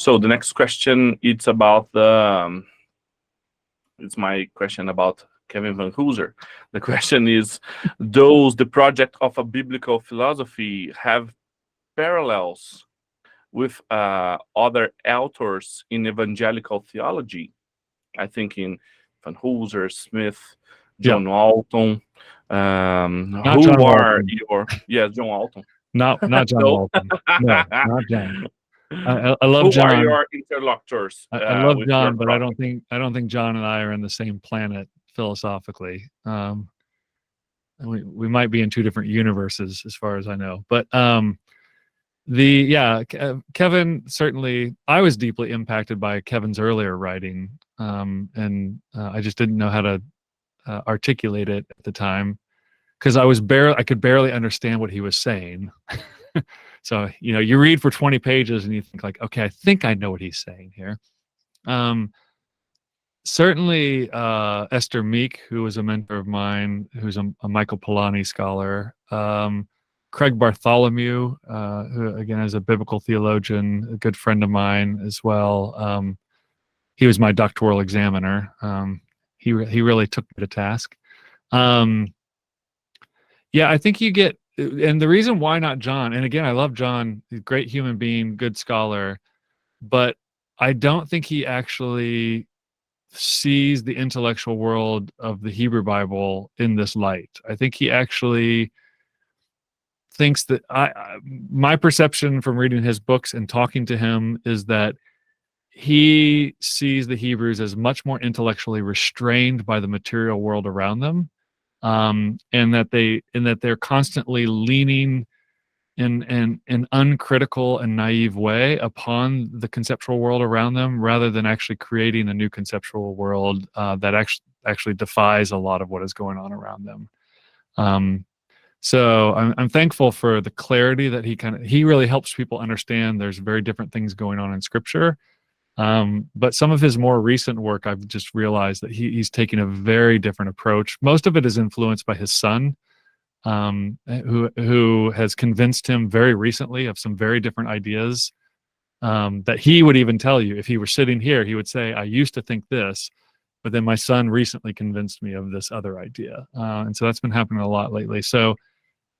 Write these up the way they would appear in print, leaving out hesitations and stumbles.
So the next question, it's about the, it's my question about Kevin Van Hooser. The question is, does the project of a biblical philosophy have parallels with other authors in evangelical theology? I think in Van Hooser, Smith, John Walton. Not Who John are Walton. your? Yeah, John Walton. Not John No. Walton. No, not John. I love Who John. are your interlocutors? I love with John, your but I project? don't think John and I are on the same planet philosophically. We might be in two different universes as far as I know. But Kevin, certainly I was deeply impacted by Kevin's earlier writing, and I just didn't know how to articulate it at the time because I could barely understand what he was saying. So, you read for 20 pages and you think like, okay, I think I know what he's saying here. Certainly Esther Meek, who was a mentor of mine, who's a Michael Polanyi scholar, Craig Bartholomew, who again is a biblical theologian, a good friend of mine as well. He was my doctoral examiner. He really took me to task. I think you get, and the reason why not John, and again, I love John, he's a great human being, good scholar, but I don't think he actually sees the intellectual world of the Hebrew Bible in this light. I think he actually thinks that my perception from reading his books and talking to him is that he sees the Hebrews as much more intellectually restrained by the material world around them, and that they're constantly leaning in an uncritical and naive way upon the conceptual world around them, rather than actually creating a new conceptual world that actually defies a lot of what is going on around them. So I'm thankful for the clarity that he really helps people understand there's very different things going on in Scripture. But some of his more recent work, I've just realized that he's taking a very different approach. Most of it is influenced by his son, who has convinced him very recently of some very different ideas, that he would even tell you if he were sitting here, he would say, I used to think this, but then my son recently convinced me of this other idea. And so that's been happening a lot lately. So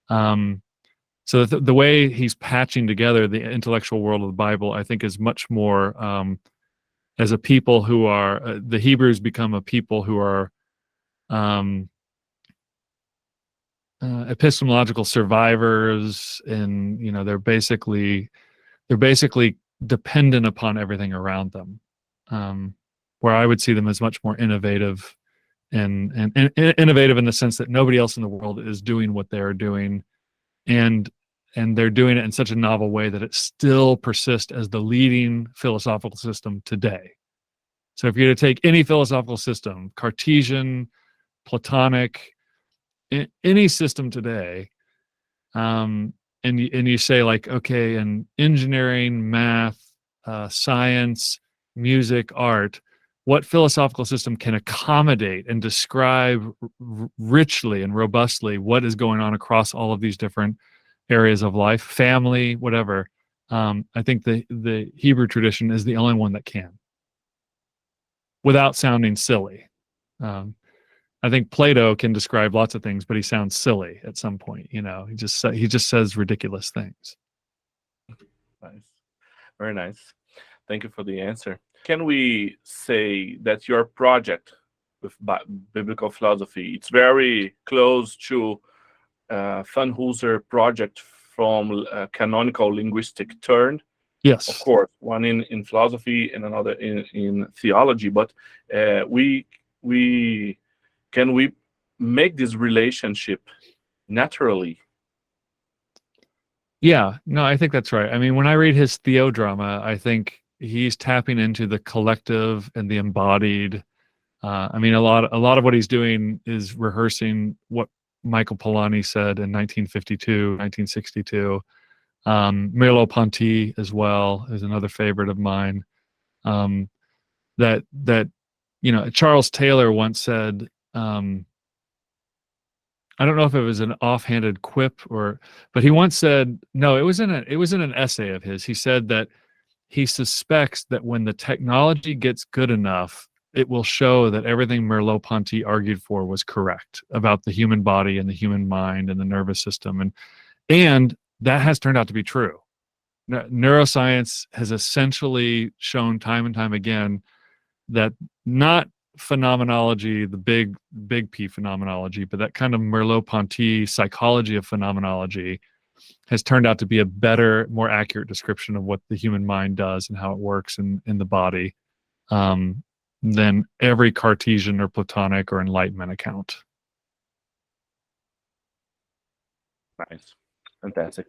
the way he's patching together the intellectual world of the Bible, I think, is much more as a people who are, the Hebrews become a people who are epistemological survivors, and they're basically dependent upon everything around them. Where I would see them as much more innovative, and innovative in the sense that nobody else in the world is doing what they're doing, and they're doing it in such a novel way that it still persists as the leading philosophical system today. So if you're to take any philosophical system, Cartesian, Platonic, any system today, and you say like, okay, in engineering, math, science, music, art, what philosophical system can accommodate and describe richly and robustly what is going on across all of these different areas of life, family, whatever? I think the Hebrew tradition is the only one that can, without sounding silly. I think Plato can describe lots of things, but he sounds silly at some point. He just says ridiculous things. Nice, very nice. Thank you for the answer. Can we say that your project with biblical philosophy, it's very close to Van Hooser project from canonical linguistic turn? Yes, of course, one in philosophy and another in theology. But can we make this relationship naturally? Yeah, no, I think that's right. I mean, when I read his theodrama, I think he's tapping into the collective and the embodied. I mean, a lot of what he's doing is rehearsing what Michael Polanyi said in 1952, 1962. Merleau-Ponty as well is another favorite of mine. That Charles Taylor once said, I don't know if it was an offhanded quip but he once said, no, it was in an essay of his. He said that he suspects that when the technology gets good enough, it will show that everything Merleau-Ponty argued for was correct about the human body and the human mind and the nervous system. And that has turned out to be true. Neuroscience has essentially shown time and time again that not phenomenology, the big P phenomenology, but that kind of Merleau-Ponty psychology of phenomenology has turned out to be a better, more accurate description of what the human mind does and how it works in the body than every Cartesian or Platonic or Enlightenment account. Nice. Fantastic.